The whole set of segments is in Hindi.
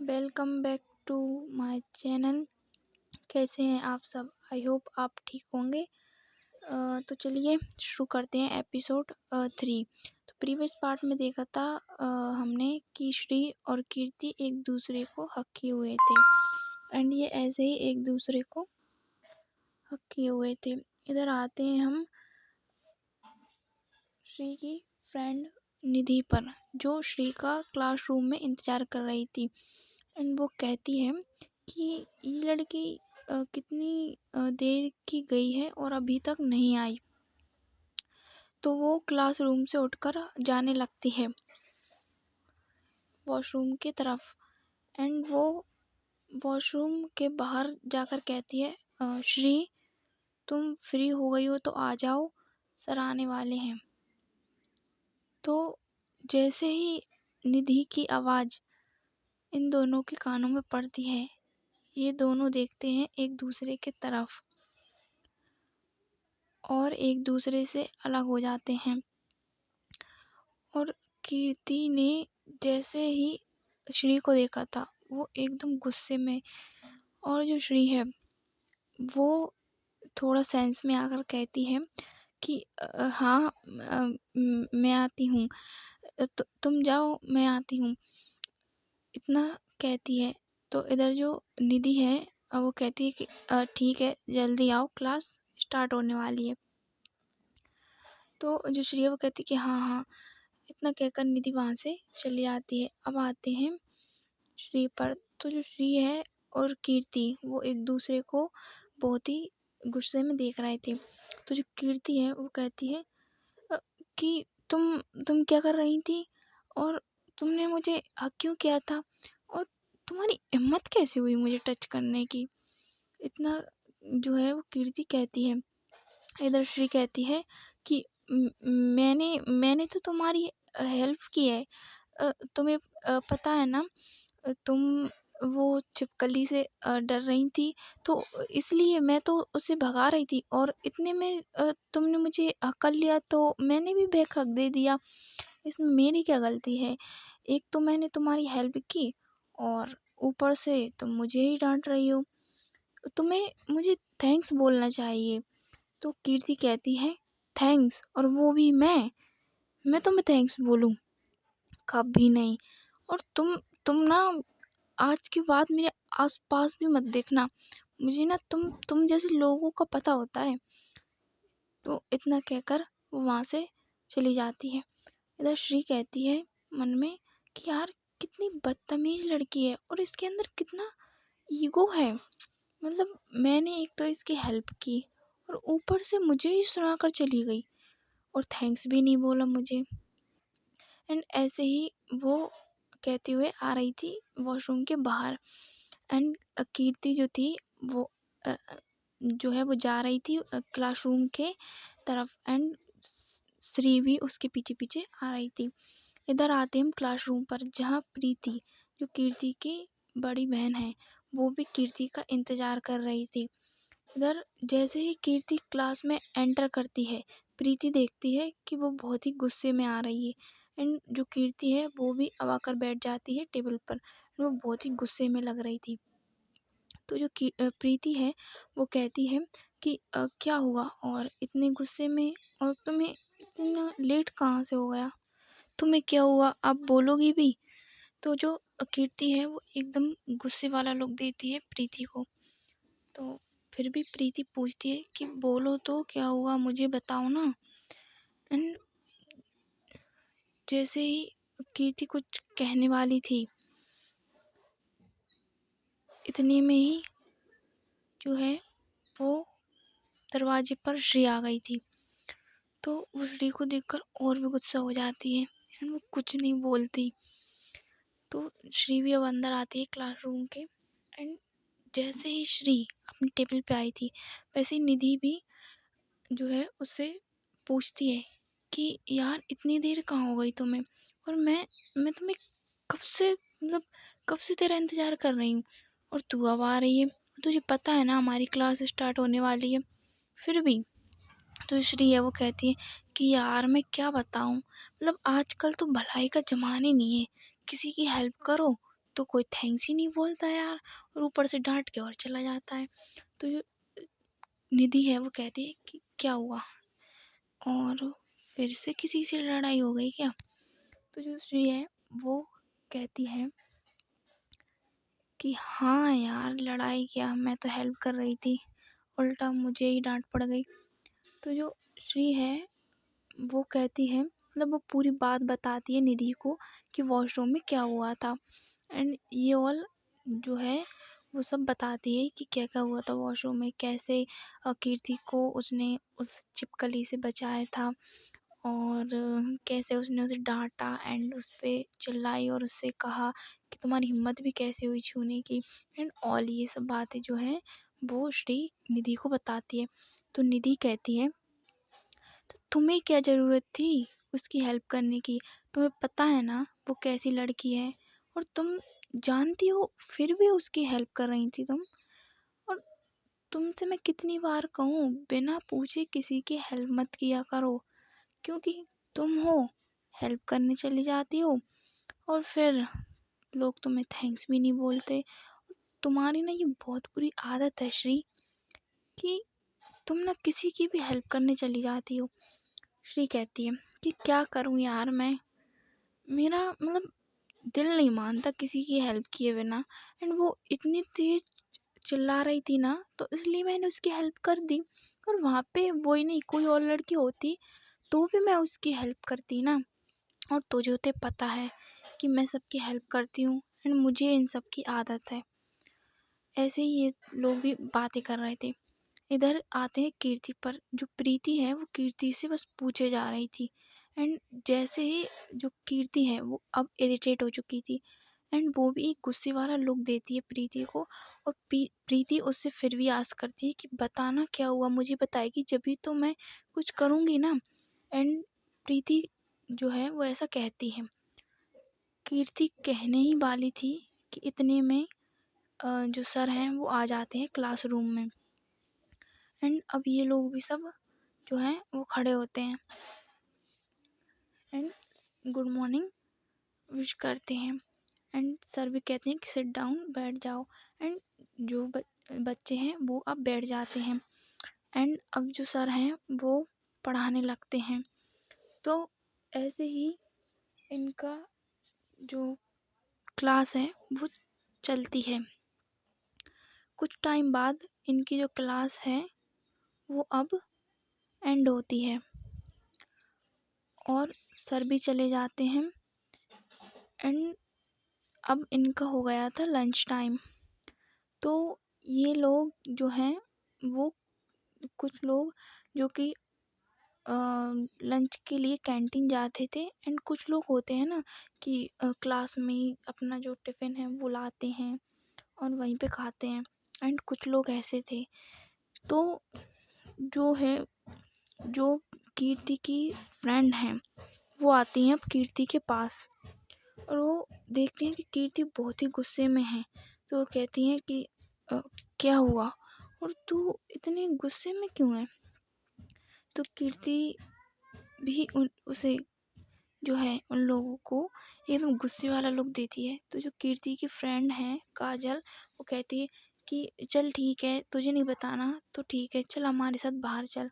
Welcome back to my channel. कैसे हैं आप सब? आई होप आप ठीक होंगे। तो चलिए शुरू करते हैं एपिसोड 3। तो प्रीवियस पार्ट में देखा था हमने कि श्री और कीर्ति एक दूसरे को हक किए हुए थे एंड ये ऐसे ही एक दूसरे को हक किए हुए थे। इधर आते हैं हम श्री की फ्रेंड निधि पर, जो श्री का क्लासरूम में इंतज़ार कर रही थी एंड वो कहती है कि ये लड़की कितनी देर की गई है और अभी तक नहीं आई। तो वो क्लासरूम से उठकर जाने लगती है वॉशरूम की तरफ एंड वो वॉशरूम के बाहर जाकर कहती है, श्री तुम फ्री हो गई हो तो आ जाओ, सर आने वाले हैं। तो जैसे ही निधि की आवाज़ इन दोनों के कानों में पड़ती है, ये दोनों देखते हैं एक दूसरे की तरफ और एक दूसरे से अलग हो जाते हैं। और कीर्ति ने जैसे ही श्री को देखा था वो एकदम गुस्से में, और जो श्री है वो थोड़ा सेंस में आकर कहती है कि हाँ मैं आती हूँ, तुम जाओ मैं आती हूँ, इतना कहती है। तो इधर जो निधि है वो कहती है कि ठीक है जल्दी आओ, क्लास स्टार्ट होने वाली है। तो जो श्री है वो कहती है कि हाँ हाँ, इतना कहकर निधि वहाँ से चली जाती है। अब आते हैं श्री पर। तो जो श्री है और कीर्ति वो एक दूसरे को बहुत ही गुस्से में देख रहे थे। तो जो कीर्ति है वो कहती है अ, कि तुम क्या कर रही थी और तुमने मुझे हक क्यों किया था और तुम्हारी हिम्मत कैसे हुई मुझे टच करने की, इतना जो है वो कीर्ति कहती है। इधर श्री कहती है कि मैंने मैंने तो तुम्हारी हेल्प की है, तुम्हें पता है ना, तुम वो छिपकली से डर रही थी तो इसलिए मैं तो उसे भगा रही थी और इतने में तुमने मुझे कर लिया तो मैंने भी बैग हक दे दिया। इसमें मेरी क्या गलती है? एक तो मैंने तुम्हारी हेल्प की और ऊपर से तुम मुझे ही डांट रही हो, तुम्हें मुझे थैंक्स बोलना चाहिए। तो कीर्ति कहती है थैंक्स, और वो भी मैं तुम्हें थैंक्स बोलूं? कभी नहीं। और तुम ना आज के बाद मेरे आसपास भी मत देखना, मुझे ना तुम जैसे लोगों का पता होता है। तो इतना कहकर वो वहाँ से चली जाती है। इधर श्री कहती है मन में कि यार कितनी बदतमीज लड़की है और इसके अंदर कितना ईगो है। मतलब मैंने एक तो इसकी हेल्प की और ऊपर से मुझे ही सुनाकर चली गई और थैंक्स भी नहीं बोला मुझे। एंड ऐसे ही वो कहते हुए आ रही थी वॉशरूम के बाहर एंड कीर्ति जो थी वो जो है वो जा रही थी क्लासरूम के तरफ एंड श्री भी उसके पीछे पीछे आ रही थी। इधर आते हम क्लासरूम पर, जहाँ प्रीति जो कीर्ति की बड़ी बहन है वो भी कीर्ति का इंतज़ार कर रही थी। इधर जैसे ही कीर्ति क्लास में एंटर करती है, प्रीति देखती है कि वो बहुत ही गुस्से में आ रही है एंड जो कीर्ति है वो भी अब आकर बैठ जाती है टेबल पर। वो बहुत ही गुस्से में लग रही थी। तो जो प्रीति है वो कहती है कि क्या हुआ और इतने गुस्से में, और तुम्हें इतना लेट कहाँ से हो गया, तुम्हें क्या हुआ, आप बोलोगी भी? तो जो कीर्ति है वो एकदम गुस्से वाला लुक देती है प्रीति को। तो फिर भी प्रीति पूछती है कि बोलो तो क्या हुआ, मुझे बताओ ना। एंड जैसे ही कीर्ति कुछ कहने वाली थी, इतने में ही जो है वो दरवाजे पर श्री आ गई थी। तो वो श्री को देखकर और भी गुस्सा हो जाती है एंड वो कुछ नहीं बोलती। तो श्री भी अब अंदर आती है क्लासरूम के एंड जैसे ही श्री अपनी टेबल पे आई थी वैसे ही निधि भी जो है उससे पूछती है कि यार इतनी देर कहाँ हो गई तुम्हें, और मैं तुम्हें कब से, मतलब कब से तेरा इंतज़ार कर रही हूँ और तू अब आ रही है, तुझे पता है ना हमारी क्लास स्टार्ट होने वाली है फिर भी। तो श्री है वो कहती है कि यार मैं क्या बताऊँ, मतलब आजकल तो भलाई का ज़माना ही नहीं है, किसी की हेल्प करो तो कोई थैंक्स ही नहीं बोलता यार, और ऊपर से डांट के और चला जाता है। तो जो निधि है वो कहती है कि क्या हुआ, और फिर से किसी से लड़ाई हो गई क्या? तो जो श्री है वो कहती है कि हाँ यार, लड़ाई क्या, मैं तो हेल्प कर रही थी, उल्टा मुझे ही डांट पड़ गई। तो जो श्री है वो कहती है, मतलब वो पूरी बात बताती है निधि को कि वॉशरूम में क्या हुआ था, एंड ये ऑल जो है वो सब बताती है कि क्या क्या हुआ था वॉशरूम में, कैसे कीर्ति को उसने उस छिपकली से बचाया था, और कैसे उसने उसे डांटा एंड उस पर चिल्लाई और उससे कहा कि तुम्हारी हिम्मत भी कैसे हुई छूने की, एंड ऑल ये सब बातें जो हैं वो श्री निधि को बताती है। तो निधि कहती है, तो तुम्हें क्या ज़रूरत थी उसकी हेल्प करने की? तुम्हें पता है ना वो कैसी लड़की है, और तुम जानती हो फिर भी उसकी हेल्प कर रही थी तुम। और तुमसे मैं कितनी बार कहूँ, बिना पूछे किसी की हेल्प मत किया करो, क्योंकि तुम हो हेल्प करने चली जाती हो और फिर लोग तुम्हें थैंक्स भी नहीं बोलते। तुम्हारी ना ये बहुत बुरी आदत है श्री, कि तुम ना किसी की भी हेल्प करने चली जाती हो। श्री कहती है कि क्या करूं यार मैं, मेरा मतलब दिल नहीं मानता किसी की हेल्प किए बिना, एंड वो इतनी तेज चिल्ला रही थी ना, तो इसलिए मैंने उसकी हेल्प कर दी। और वहाँ पे वही नहीं, कोई और लड़की होती तो भी मैं उसकी हेल्प करती ना। और तुझे तो पता है कि मैं सबकी हेल्प करती हूँ, एंड मुझे इन सब की आदत है। ऐसे ही ये लोग भी बातें कर रहे थे। इधर आते हैं कीर्ति पर। जो प्रीति है वो कीर्ति से बस पूछे जा रही थी, एंड जैसे ही जो कीर्ति है वो अब इरिटेट हो चुकी थी, एंड वो भी एक गुस्से वाला लुक देती है प्रीति को। और प्रीति उससे फिर भी आस करती है कि बताना क्या हुआ, मुझे बताएगी जब तो मैं कुछ करूँगी ना। एंड प्रीति जो है वो ऐसा कहती है। कीर्ति कहने ही वाली थी कि इतने में जो सर हैं वो आ जाते हैं क्लासरूम में, एंड अब ये लोग भी सब जो हैं वो खड़े होते हैं एंड गुड मॉर्निंग विश करते हैं। एंड सर भी कहते हैं कि सिट डाउन, बैठ जाओ। एंड जो बच्चे हैं वो अब बैठ जाते हैं, एंड अब जो सर हैं वो पढ़ाने लगते हैं। तो ऐसे ही इनका जो क्लास है वो चलती है। कुछ टाइम बाद इनकी जो क्लास है वो अब एंड होती है और सर भी चले जाते हैं, एंड अब इनका हो गया था लंच टाइम। तो ये लोग जो हैं वो कुछ लोग जो कि लंच के लिए कैंटीन जाते थे, एंड कुछ लोग होते हैं ना कि क्लास में ही अपना जो टिफ़िन है वो लाते हैं और वहीं पे खाते हैं, एंड कुछ लोग ऐसे थे। तो जो है, जो कीर्ति की फ्रेंड हैं वो आती हैं अब कीर्ति के पास, और वो देखती हैं कि कीर्ति बहुत ही गुस्से में है। तो वो कहती हैं कि "अ, क्या हुआ, और तू इतने गुस्से में क्यों है?" तो कीर्ति भी उसे जो है उन लोगों को एकदम गुस्से वाला लुक देती है। तो जो कीर्ति की फ्रेंड है काजल, वो कहती है कि चल ठीक है, तुझे नहीं बताना तो ठीक है, चल हमारे साथ बाहर चल,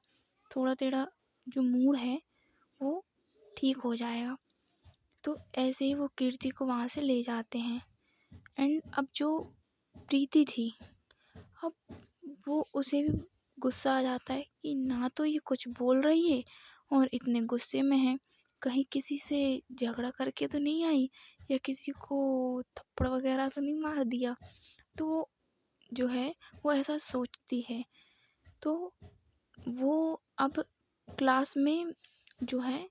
थोड़ा तेरा जो मूड है वो ठीक हो जाएगा। तो ऐसे ही वो कीर्ति को वहाँ से ले जाते हैं, एंड अब जो प्रीति थी, अब वो उसे भी गुस्सा आ जाता है कि ना तो ये कुछ बोल रही है और इतने गुस्से में है, कहीं किसी से झगड़ा करके तो नहीं आई, या किसी को थप्पड़ वगैरह तो नहीं मार दिया। तो जो है वो ऐसा सोचती है। तो वो अब क्लास में जो है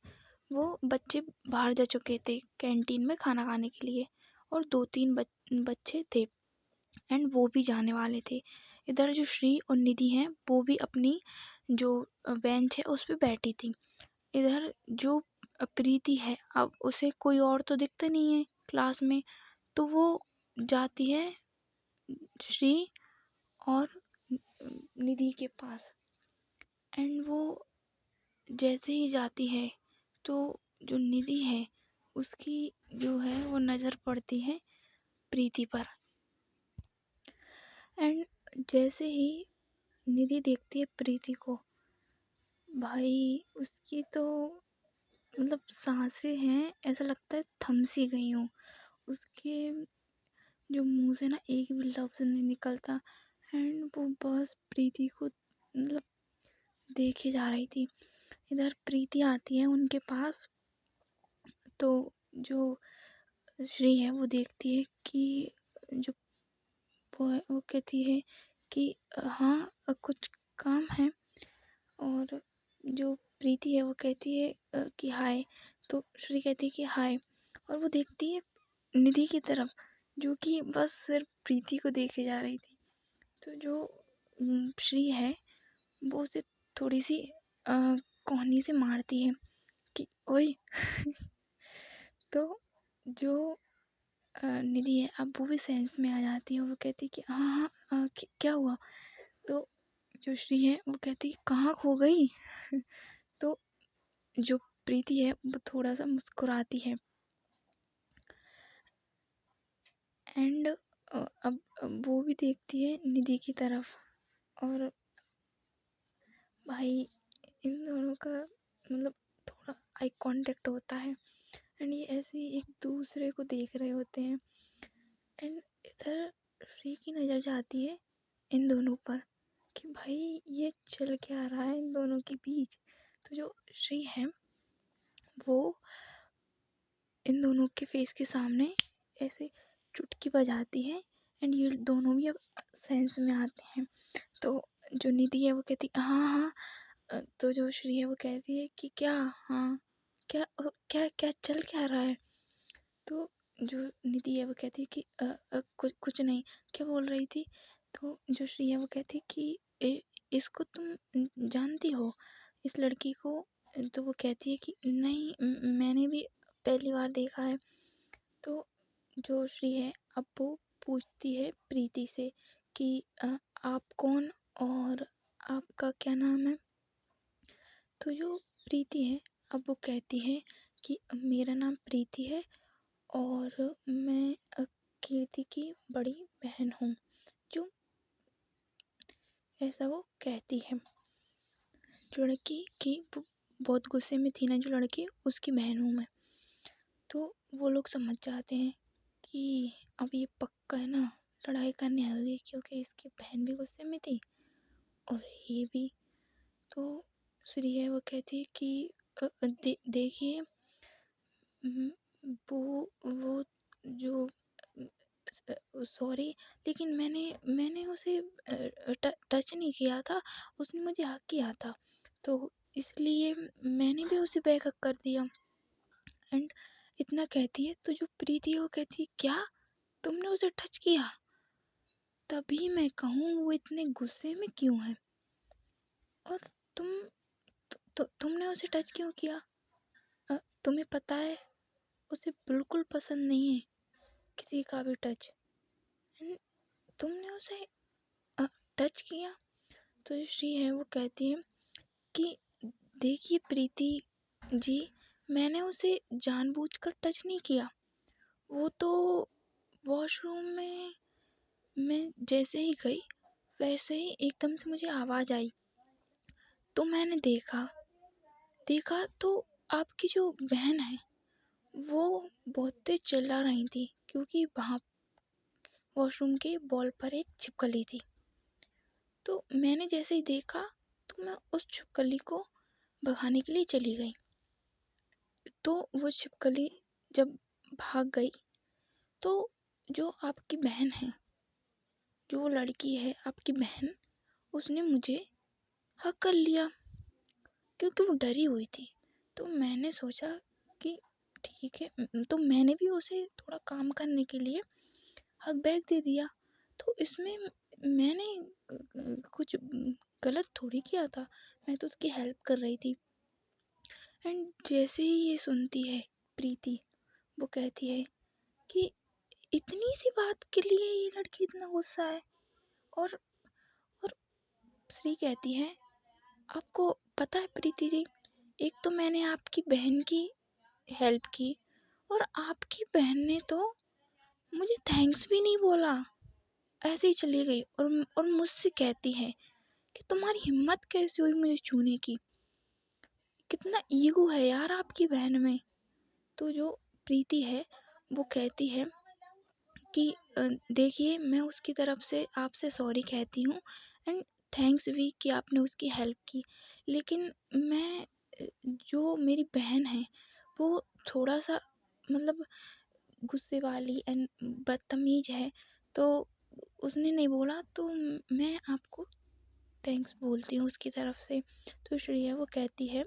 वो बच्चे बाहर जा चुके थे कैंटीन में खाना खाने के लिए, और 2-3 बच्चे थे एंड वो भी जाने वाले थे। इधर जो श्री और निधि हैं वो भी अपनी जो बेंच है उस पे बैठी थी। इधर जो प्रीति है, अब उसे कोई और तो दिखता नहीं है क्लास में, तो वो जाती है श्री और निधि के पास, एंड वो जैसे ही जाती है तो जो निधि है उसकी जो है वो नज़र पड़ती है प्रीति पर। एंड जैसे ही निधि देखती है प्रीति को, भाई उसकी तो मतलब सांसें हैं, ऐसा लगता है थम सी गई हूँ। उसके जो मुंह से ना एक भी लफ्ज़ नहीं निकलता। एंड वो बस प्रीति को मतलब देखे जा रही थी। इधर प्रीति आती है उनके पास, तो जो श्री है वो देखती है कि जो वो है वो कहती है कि हाँ कुछ काम है। और जो प्रीति है वो कहती है कि हाय। तो श्री कहती है कि हाय, और वो देखती है निधि की तरफ, जो कि बस सिर्फ प्रीति को देखे जा रही थी। तो जो श्री है वो उसे थोड़ी सी कोहनी से मारती है कि ओए। तो जो निधि है अब वो भी सेंस में आ जाती है और वो कहती है कि हाँ हाँ क्या हुआ। तो जो श्री है वो कहती है कहाँ खो गई। तो जो प्रीति है वो थोड़ा सा मुस्कुराती है। एंड अब वो भी देखती है निधि की तरफ, और भाई इन दोनों का मतलब थोड़ा आई कांटेक्ट होता है। एंड ये ऐसे ही एक दूसरे को देख रहे होते हैं। एंड इधर श्री की नज़र जाती है इन दोनों पर कि भाई ये चल क्या रहा है इन दोनों के बीच। तो जो श्री है वो इन दोनों के फेस के सामने ऐसे चुटकी बजाती है। एंड ये दोनों भी अब सेंस में आते हैं। तो जो निधि है वो कहती हाँ हाँ। तो जो श्री है वो कहती है कि क्या हाँ क्या क्या क्या चल क्या रहा है। तो जो निधि है वो कहती है कि कुछ कुछ नहीं, क्या बोल रही थी। तो जो श्री है वो कहती है कि इसको तुम जानती हो, इस लड़की को। तो वो कहती है कि नहीं मैंने भी पहली बार देखा है। तो जो श्री है अब वो पूछती है प्रीति से कि आप कौन और आपका क्या नाम है। तो जो प्रीति है अब वो कहती है कि मेरा नाम प्रीति है और मैं कीर्ति की बड़ी बहन हूँ। जो ऐसा वो कहती है। जो लड़की की बहुत गुस्से में थी ना, जो लड़की उसकी बहन हूँ मैं। तो वो लोग समझ जाते हैं कि अब ये पक्का है ना लड़ाई करने आई होगी, क्योंकि इसकी बहन भी गुस्से में थी और ये भी। तो श्री है वो कहती है कि देखिए वो जो सॉरी, लेकिन मैंने उसे टच नहीं किया था, उसने मुझे हक किया था, तो इसलिए मैंने भी उसे बैकअप कर दिया। एंड इतना कहती है तो जो प्रीति है वो कहती है क्या तुमने उसे टच किया। तभी मैं कहूँ वो इतने गुस्से में क्यों है, और तुम तुमने उसे टच क्यों किया। तुम्हें पता है उसे बिल्कुल पसंद नहीं है किसी का भी टच। तुमने उसे टच किया। तो जो श्री है वो कहती है कि देखिए प्रीति जी, मैंने उसे जानबूझकर टच नहीं किया। वो तो वॉशरूम में मैं जैसे ही गई वैसे ही एकदम से मुझे आवाज़ आई, तो मैंने देखा देखा तो आपकी जो बहन है वो बहुत तेज चिल्ला रही थी, क्योंकि वहाँ वॉशरूम के वॉल पर एक छिपकली थी। तो मैंने जैसे ही देखा तो मैं उस छिपकली को भगाने के लिए चली गई। तो वो छिपकली जब भाग गई तो जो आपकी बहन है, जो लड़की है आपकी बहन, उसने मुझे हक कर लिया क्योंकि वो डरी हुई थी। तो मैंने सोचा कि ठीक है, तो मैंने भी उसे थोड़ा काम करने के लिए हक बैक दे दिया। तो इसमें मैंने कुछ गलत थोड़ी किया था, मैं तो उसकी हेल्प कर रही थी। एंड जैसे ही ये सुनती है प्रीति, वो कहती है कि इतनी सी बात के लिए ये लड़की इतना गुस्सा है। और और श्री कहती है आपको पता है प्रीति जी, एक तो मैंने आपकी बहन की हेल्प की और आपकी बहन ने तो मुझे थैंक्स भी नहीं बोला, ऐसे ही चली गई। और मुझसे कहती है कि तुम्हारी हिम्मत कैसे हुई मुझे छूने की, कितना ईगो है यार आपकी बहन में। तो जो प्रीति है वो कहती है कि देखिए मैं उसकी तरफ से आपसे सॉरी कहती हूँ एंड थैंक्स भी कि आपने उसकी हेल्प की, लेकिन मैं जो मेरी बहन है वो थोड़ा सा मतलब गुस्से वाली एंड बदतमीज है, तो उसने नहीं बोला, तो मैं आपको थैंक्स बोलती हूँ उसकी तरफ से। तो श्रेया वो कहती है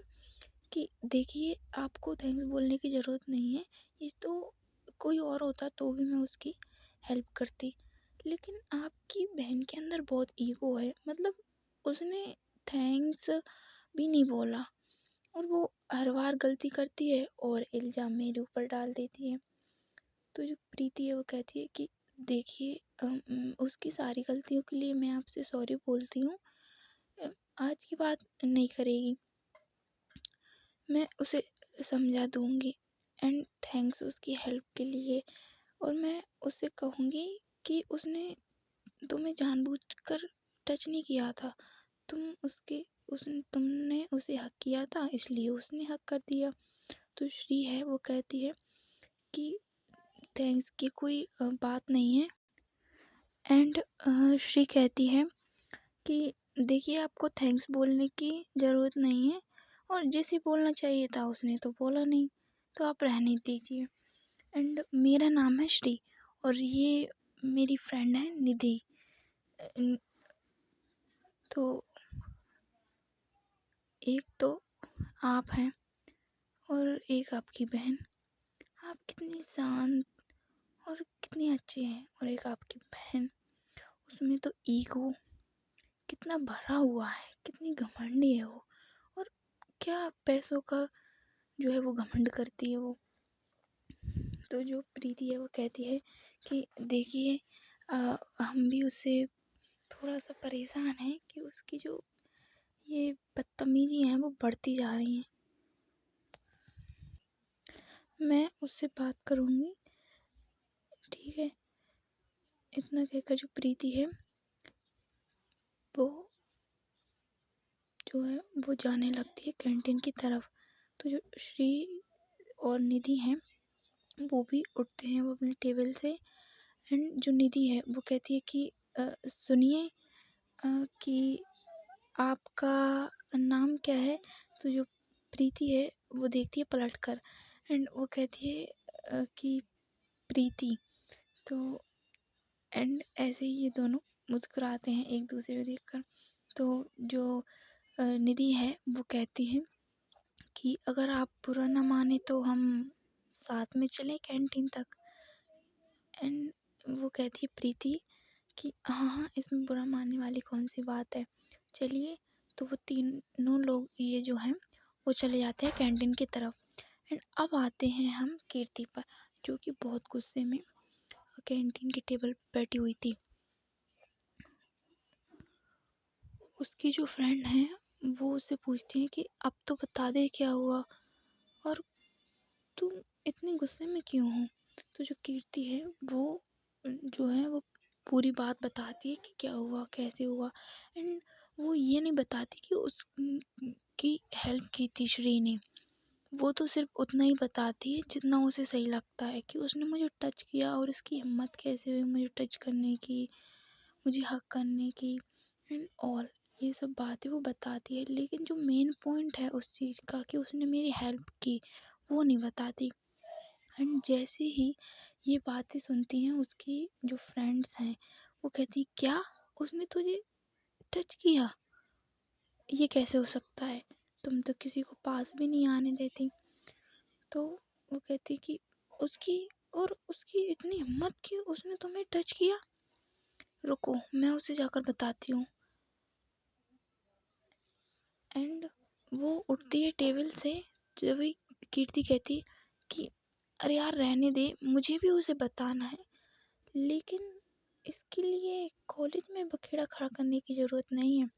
कि देखिए आपको थैंक्स बोलने की ज़रूरत नहीं है, ये तो कोई और होता तो भी मैं उसकी हेल्प करती, लेकिन आपकी बहन के अंदर बहुत ईगो है, मतलब उसने थैंक्स भी नहीं बोला और वो हर बार गलती करती है और इल्ज़ाम मेरे ऊपर डाल देती है। तो जो प्रीति है वो कहती है कि देखिए उसकी सारी गलतियों के लिए मैं आपसे सॉरी बोलती हूँ, अ, आज की बात नहीं करेगी, मैं उसे समझा दूंगी एंड थैंक्स उसकी हेल्प के लिए। और मैं उससे कहूँगी कि उसने तुम्हें जानबूझकर टच नहीं किया था, तुमने उसे हक किया था इसलिए उसने हक कर दिया। तो श्री है वो कहती है कि थैंक्स की कोई बात नहीं है एंड श्री कहती है कि देखिए आपको थैंक्स बोलने की ज़रूरत नहीं है और जैसे बोलना चाहिए था उसने तो बोला नहीं, तो आप रहने दीजिए। एंड मेरा नाम है श्री और ये मेरी फ्रेंड है निधि। अ, तो एक तो आप हैं और एक आपकी बहन, आप कितनी शांत और कितनी अच्छी हैं, और एक आपकी बहन उसमें तो ईगो कितना भरा हुआ है, कितनी घमंडी है वो, और क्या पैसों का जो है वो घमंड करती है वो। तो जो प्रीति है वो कहती है कि देखिए हम भी उससे थोड़ा सा परेशान हैं कि उसकी जो ये बदतमीजी हैं वो बढ़ती जा रही हैं, मैं उससे बात करूँगी, ठीक है। इतना कहकर जो प्रीति है वो जो है वो जाने लगती है कैंटीन की तरफ। तो जो श्री और निधि हैं वो भी उठते हैं वो अपने टेबल से एंड जो निधि है वो कहती है कि सुनिए कि आपका नाम क्या है। तो जो प्रीति है वो देखती है पलट कर एंड वो कहती है कि प्रीति। तो एंड ऐसे ही ये दोनों मुस्कुराते हैं एक दूसरे को देखकर। तो जो निधि है वो कहती है कि अगर आप बुरा ना माने तो हम साथ में चलें कैंटीन तक। एंड वो कहती है प्रीति कि हाँ हाँ इसमें बुरा मानने वाली कौन सी बात है, चलिए। तो वो तीनों लोग ये जो हैं वो चले जाते हैं कैंटीन की तरफ। एंड अब आते हैं हम कीर्ति पर, जो कि बहुत गुस्से में कैंटीन के टेबल पर बैठी हुई थी। उसकी जो फ्रेंड है वो उससे पूछती है कि अब तो बता दे क्या हुआ और तुम इतने गुस्से में क्यों हो। तो जो कीर्ति है वो जो है वो पूरी बात बताती है कि क्या हुआ कैसे हुआ एंड वो ये नहीं बताती कि उस की हेल्प की थी श्री ने। वो तो सिर्फ उतना ही बताती है जितना उसे सही लगता है कि उसने मुझे टच किया और इसकी हिम्मत कैसे हुई मुझे टच करने की, मुझे हक करने की एंड ऑल, ये सब बातें वो बताती है। लेकिन जो मेन पॉइंट है उस चीज़ का कि उसने मेरी हेल्प की वो नहीं बताती। एंड जैसे ही ये बातें सुनती हैं उसकी जो फ्रेंड्स हैं वो कहती क्या उसने तुझे टच किया, ये कैसे हो सकता है, तुम तो किसी को पास भी नहीं आने देती। तो वो कहती कि उसकी और उसकी इतनी हिम्मत कि उसने तुम्हें टच किया, रुको मैं उसे जाकर बताती हूँ। एंड वो उठती है टेबल से, जब भी कीर्ति कहती कि अरे यार रहने दे मुझे भी उसे बताना है, लेकिन इसके लिए कॉलेज में बखेड़ा खड़ा करने की ज़रूरत नहीं है,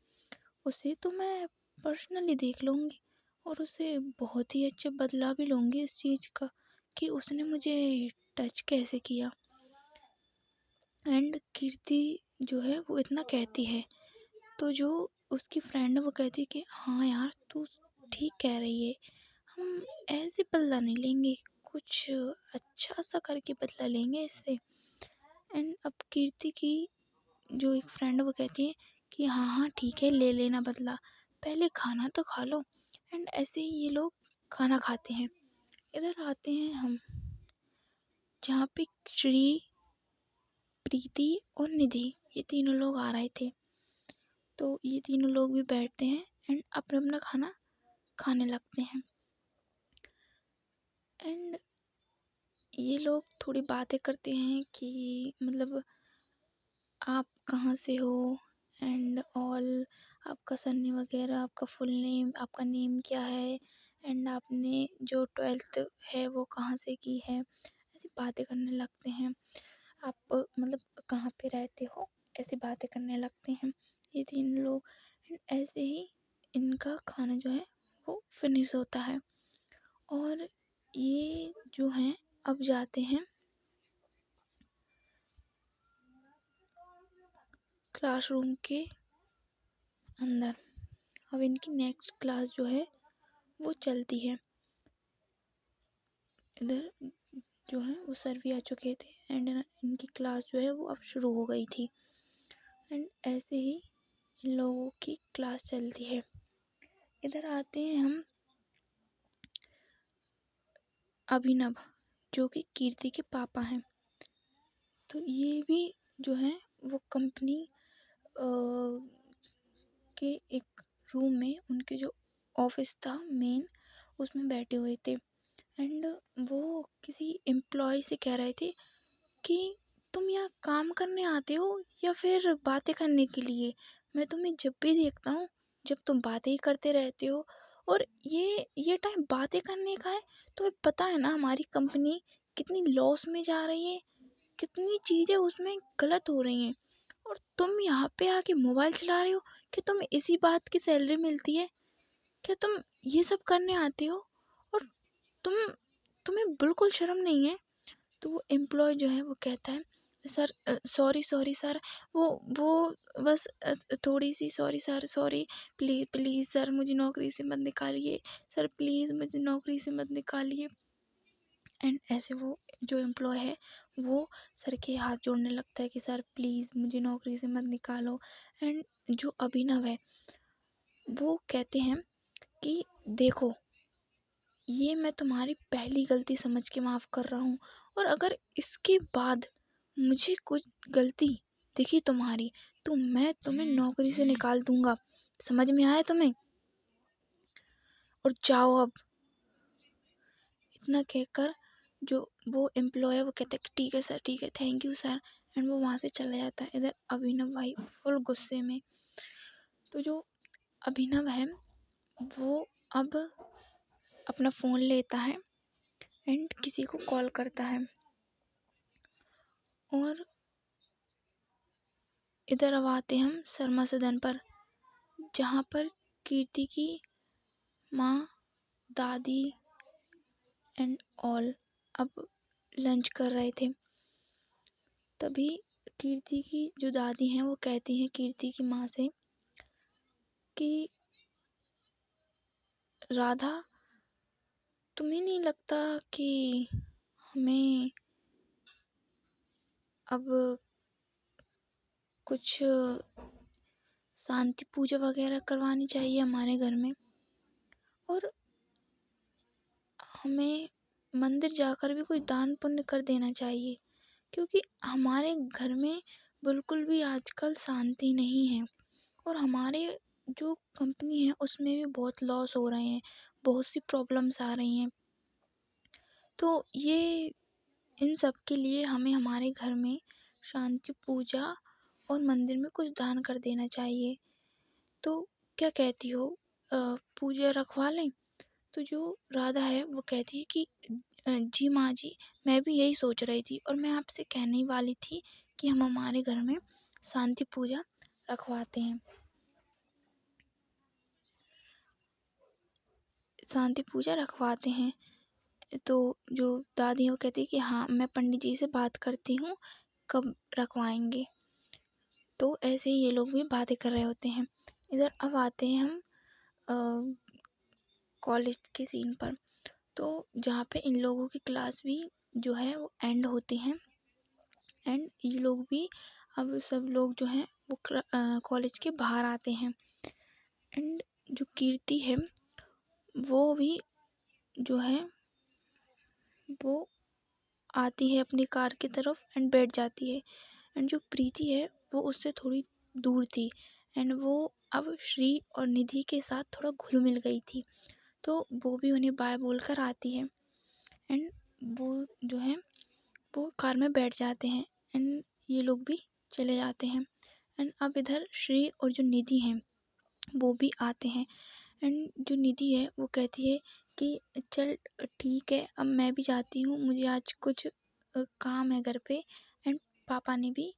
उसे तो मैं पर्सनली देख लूँगी और उसे बहुत ही अच्छे बदला भी लूँगी इस चीज़ का कि उसने मुझे टच कैसे किया। एंड कीर्ति जो है वो इतना कहती है, तो जो उसकी फ्रेंड है वो कहती है कि हाँ यार तू ठीक कह रही है, हम ऐसे बदला नहीं लेंगे, कुछ अच्छा सा करके बदला लेंगे इससे। एंड अब कीर्ति की जो एक फ्रेंड है वो कहती है कि हाँ हाँ ठीक है, ले लेना बदला, पहले खाना तो खा लो। एंड ऐसे ही ये लोग खाना खाते हैं। इधर आते हैं हम जहाँ पे श्री, प्रीति और निधि, ये तीनों लोग आ रहे थे। तो ये तीनों लोग भी बैठते हैं एंड अपना अपना खाना खाने लगते हैं। एंड ये लोग थोड़ी बातें करते हैं कि मतलब आप कहाँ से हो एंड ऑल, आपका सरनेम वगैरह, आपका फुल नेम, आपका नेम क्या है, एंड आपने जो 12th है वो कहाँ से की है, ऐसी बातें करने लगते हैं। आप मतलब कहाँ पे रहते हो, ऐसी बातें करने लगते हैं ये तीन लोग। एंड ऐसे ही इनका खाना जो है वो फिनिश होता है। और ये जो हैं अब जाते हैं क्लासरूम के अंदर। अब इनकी नेक्स्ट क्लास जो है वो चलती है। इधर जो है वो सर भी आ चुके थे एंड इनकी क्लास जो है वो अब शुरू हो गई थी। एंड ऐसे ही इन लोगों की क्लास चलती है। इधर आते हैं हम अभिनव, जो कि कीर्ति के पापा हैं। तो ये भी जो है वो कंपनी के एक रूम में, उनके जो ऑफिस था मेन, उसमें बैठे हुए थे। एंड वो किसी एम्प्लॉय से कह रहे थे कि तुम यहाँ काम करने आते हो या फिर बातें करने के लिए? मैं तुम्हें जब भी देखता हूँ, जब तुम बातें ही करते रहते हो, और ये टाइम बातें करने का है। तुम्हें पता है ना हमारी कंपनी कितनी लॉस में जा रही है, कितनी चीज़ें उसमें गलत हो रही हैं, और तुम यहाँ पे आके मोबाइल चला रहे हो कि तुम्हें इसी बात की सैलरी मिलती है? क्या तुम ये सब करने आते हो और तुम तुम्हें बिल्कुल शर्म नहीं है? तो वो एम्प्लॉय जो है वो कहता है, सर सॉरी सॉरी सर, वो बस थोड़ी सी sorry sir, sorry, please please sir मुझे नौकरी से मत निकालिए, सर प्लीज़ मुझे नौकरी से मत निकालिए। एंड ऐसे वो जो एम्प्लॉय है वो सर के हाथ जोड़ने लगता है कि सर प्लीज़ मुझे नौकरी से मत निकालो। एंड जो अभिनव है वो कहते हैं कि देखो, ये मैं तुम्हारी पहली गलती समझ के माफ़ कर रहा हूँ, और अगर इसके बाद मुझे कुछ गलती दिखी तुम्हारी तो मैं तुम्हें नौकरी से निकाल दूंगा। समझ में आया तुम्हें? और जाओ अब। इतना कहकर जो वो एम्प्लॉय है वो कहता है कि ठीक है सर, ठीक है, थैंक यू सर। एंड वो वहाँ से चला जाता है। इधर अभिनव भाई फुल गुस्से में। तो जो अभिनव है वो अब अपना फ़ोन लेता है एंड किसी को कॉल करता है। और इधर अब आते हम शर्मा सदन पर, जहाँ पर कीर्ति की माँ, दादी एंड ऑल अब लंच कर रहे थे। तभी कीर्ति की जो दादी हैं वो कहती हैं कीर्ति की माँ से कि राधा, तुम्हें नहीं लगता कि हमें अब कुछ शांति पूजा वगैरह करवानी चाहिए हमारे घर में, और हमें मंदिर जाकर भी कोई दान पुण्य कर देना चाहिए, क्योंकि हमारे घर में बिल्कुल भी आजकल शांति नहीं है, और हमारे जो कंपनी है उसमें भी बहुत लॉस हो रहे हैं, बहुत सी प्रॉब्लम्स आ रही हैं। तो ये इन सब के लिए हमें हमारे घर में शांति पूजा और मंदिर में कुछ दान कर देना चाहिए। तो क्या कहती हो, पूजा रखवा लें? तो जो राधा है वो कहती है कि जी माँ जी, मैं भी यही सोच रही थी, और मैं आपसे कहने ही वाली थी कि हम हमारे घर में शांति पूजा रखवाते हैं, शांति पूजा रखवाते हैं। तो जो दादी है वो कहती है कि हाँ मैं पंडित जी से बात करती हूँ कब रखवाएंगे। तो ऐसे ही ये लोग भी बातें कर रहे होते हैं। इधर अब आते हैं हम कॉलेज के सीन पर। तो जहाँ पे इन लोगों की क्लास भी जो है वो एंड होती हैं, एंड ये लोग भी अब सब लोग जो हैं वो कॉलेज के बाहर आते हैं। एंड जो कीर्ति है वो भी जो है वो आती है अपनी कार की तरफ एंड बैठ जाती है। एंड जो प्रीति है वो उससे थोड़ी दूर थी, एंड वो अब श्री और निधि के साथ थोड़ा घुल मिल गई थी। तो वो भी उन्हें बाय बोलकर आती है, एंड वो जो है वो कार में बैठ जाते हैं, एंड ये लोग भी चले जाते हैं। एंड अब इधर श्री और जो निधि हैं वो भी आते हैं। एंड जो निधि है वो कहती है कि चल ठीक है, अब मैं भी जाती हूँ, मुझे आज कुछ काम है घर पे, एंड पापा ने भी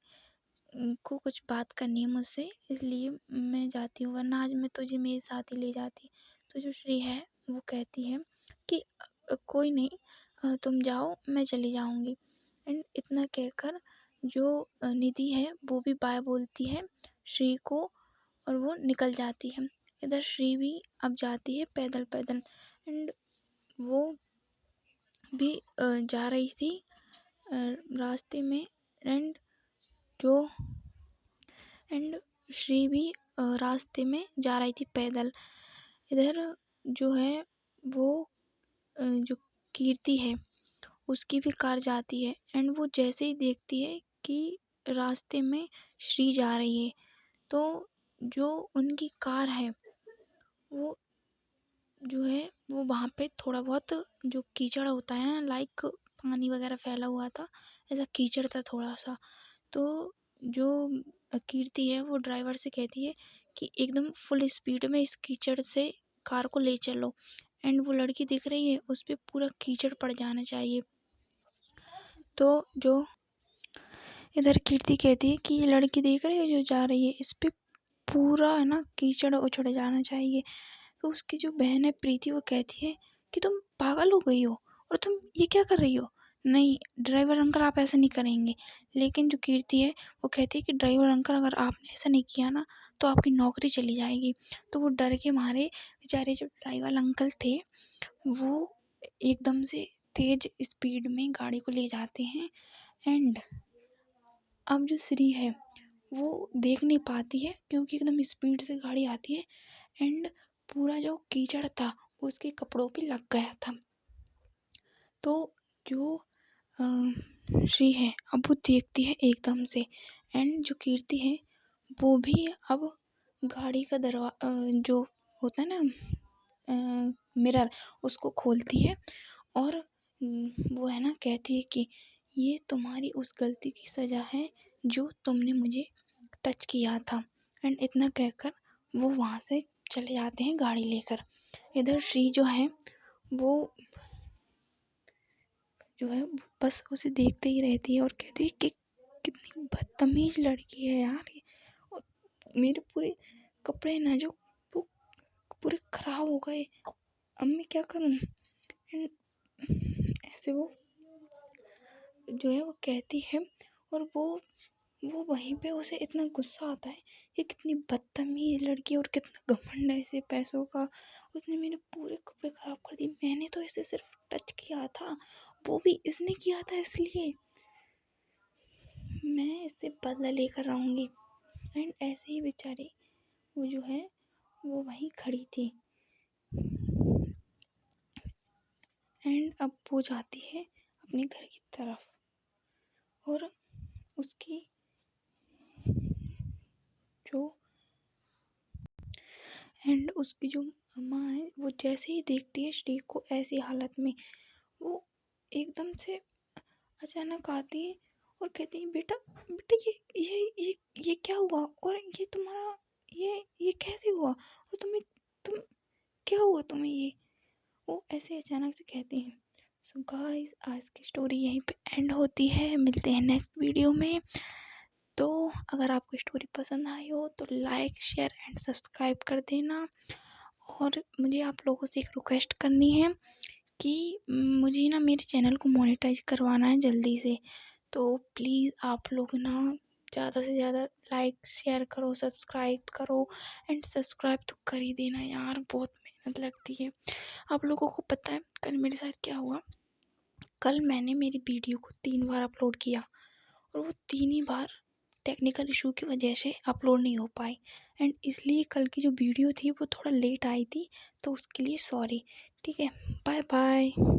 को कुछ बात करनी है मुझसे, इसलिए मैं जाती हूँ, वरना आज मैं तुझे मेरे साथ ही ले जाती। तो जो श्री है वो कहती है कि कोई नहीं, तुम जाओ, मैं चली जाऊँगी। एंड इतना कहकर जो निधि है वो भी बाय बोलती है श्री को, और वो निकल जाती है। इधर श्री भी अब जाती है पैदल पैदल, एंड वो भी जा रही थी रास्ते में, एंड जो एंड श्री भी रास्ते में जा रही थी पैदल। इधर जो है वो जो कीर्ति है उसकी भी कार जाती है, एंड वो जैसे ही देखती है कि रास्ते में श्री जा रही है, तो जो उनकी कार है वो जो है वो वहाँ पे थोड़ा बहुत जो कीचड़ होता है ना, लाइक पानी वगैरह फैला हुआ था, ऐसा कीचड़ था थोड़ा सा। तो जो कीर्ति है वो ड्राइवर से कहती है कि एकदम फुल स्पीड में इस कीचड़ से कार को ले चलो, एंड वो लड़की दिख रही है उस पर पूरा कीचड़ पड़ जाना चाहिए। तो जो इधर कीर्ति कहती है कि ये लड़की देख रही है जो जा रही है, इस पे पूरा है ना कीचड़ उछड़ जाना चाहिए। तो उसकी जो बहन है प्रीति वो कहती है कि तुम पागल हो गई हो, और तुम ये क्या कर रही हो। नहीं ड्राइवर अंकल आप ऐसा नहीं करेंगे। लेकिन जो कीर्ति है वो कहती है कि ड्राइवर अंकल अगर आपने ऐसा नहीं किया ना तो आपकी नौकरी चली जाएगी। तो वो डर के मारे बेचारे जो ड्राइवर अंकल थे वो एकदम से तेज स्पीड में गाड़ी को ले जाते हैं। एंड अब जो श्री है वो देख नहीं पाती है क्योंकि एकदम स्पीड से गाड़ी आती है, एंड पूरा जो कीचड़ था वो उसके कपड़ों पे लग गया था। तो जो श्री है अब वो देखती है एकदम से, एंड जो कीर्ति है वो भी अब गाड़ी का जो होता है ना मिरर, उसको खोलती है, और वो है ना कहती है कि ये तुम्हारी उस गलती की सज़ा है जो तुमने मुझे टच किया था। एंड इतना कहकर वो वहाँ से चले जाते हैं गाड़ी लेकर। इधर श्री जो है वो जो है बस उसे देखते ही रहती है और कहती है कि कितनी बदतमीज लड़की है यार ये, और मेरे पूरे कपड़े ना जो वो पूरे खराब हो गए, अब मैं क्या करूँ। एंड ऐसे वो जो है वो कहती है, और वो वहीं पे उसे इतना गुस्सा आता है, ये कितनी बदतमीज लड़की और कितना घमंड है इसे पैसों का, उसने मेरे पूरे कपड़े खराब कर दिए, मैंने तो इसे सिर्फ टच किया था, वो भी इसने किया था, इसलिए मैं इससे बदला लेकर आऊँगी। एंड ऐसे ही बेचारी वो जो है वो वहीं खड़ी थी, एंड अब वो जाती है अपने घर की तरफ, और उसकी जो एंड उसकी जो माँ है वो जैसे ही देखती है श्री को ऐसी हालत में, वो एकदम से अचानक आती है और कहती है बेटा बेटा ये क्या हुआ, और ये तुम्हारा ये कैसे हुआ, और तुम क्या हुआ तुम्हें ये, वो ऐसे अचानक से कहती हैं। सो गाइस आज की स्टोरी यहीं पे एंड होती है, मिलते हैं नेक्स्ट वीडियो में। तो अगर आपको स्टोरी पसंद आई हो तो लाइक शेयर एंड सब्सक्राइब कर देना, और मुझे आप लोगों से एक रिक्वेस्ट करनी है कि मुझे ना मेरे चैनल को मोनेटाइज करवाना है जल्दी से। तो प्लीज़ आप लोग ना ज़्यादा से ज़्यादा लाइक शेयर करो, सब्सक्राइब करो एंड सब्सक्राइब तो कर ही देना यार, बहुत मेहनत लगती है। आप लोगों को पता है कल मेरे साथ क्या हुआ? कल मैंने मेरी वीडियो को 3 बार अपलोड किया और वो 3 ही बार टेक्निकल इशू की वजह से अपलोड नहीं हो पाई एंड इसलिए कल की जो वीडियो थी वो थोड़ा लेट आई थी, तो उसके लिए सॉरी। ठीक है, बाय बाय।